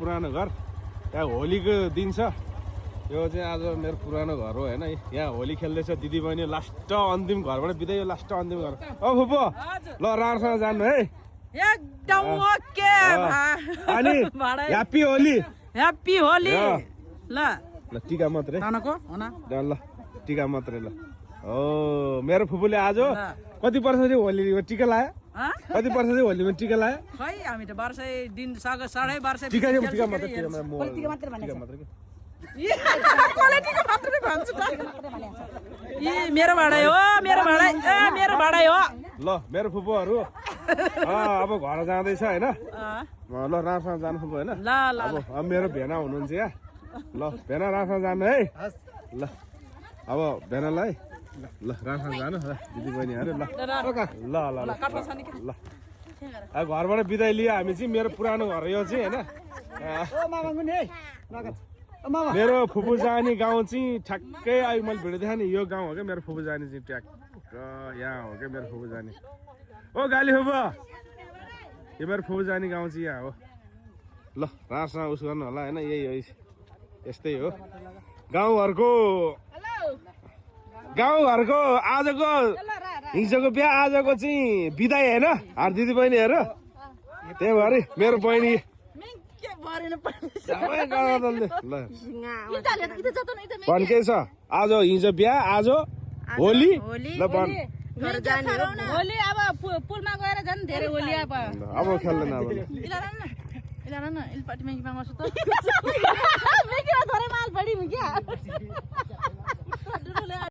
पुरानो घर यहाँ होलीको दिन छ यो चाहिँ आज मेरो पुरानो घर हो हैन यहाँ होली खेल्दैछ दिदी बहिनी लास्ट अन्तिम घरबाट बिदा यो लास्ट अन्तिम घर फुपो ल राम्रोसँग जान्नु है एकदम ओके अनि ह्यापी होली ल ल टिका मात्रै तानको हुन ल टिका मात्रै ल हो मेरो फुपूले आज कति वर्ष चाहिँ होलीमा टिका लायो कति वर्ष चाहिँ होलीमा टिका लायो खै हामी त वर्षै दिन साढे वर्ष टिका मात्रै मेरो भाडै हो ल मेरो फुपूहरू अब घर जाँदैछ हैन ल राम्रोसँग जानु फुपू हैन ल अब मेरो भेना हुनुहुन्छ यहाँ ल भेना राम्रोसँग जानु है ल अब भेनालाई ल राम्रोसँग जानु दिदी बहिनीहरू ल ल ल ल घरबाट बिदाई लियो हामी चाहिँ मेरो पुरानो घर यो चाहिँ हैन मेरो फुपू जाने गाउँ चाहिँ ठ्याक्कै अहिले मैले भिडियो देखाएँ नि यो गाउँ हो क्या मेरो फुपू जाने चाहिँ ट्याक्क यहाँ हो क्या मेरो फुपू जाने ओ गाली फुपू यो मेरो फुपू जाने गाउँ चाहिँ यहाँ हो ल राम्रोसँग उस गर्नु होला होइन यही हो यस्तै हो गाउँघरको आजको हिजोको बिहा आजको चाहिँ बिदाई होइन हार दिदी बहिनीहरू त्यही भएर मेरो बहिनी भन के छ आज हिजो बिहा आज होली ल भन होली अब पुलमा गएर झन् धेरै होली अब खेल्दैन अब माल बढी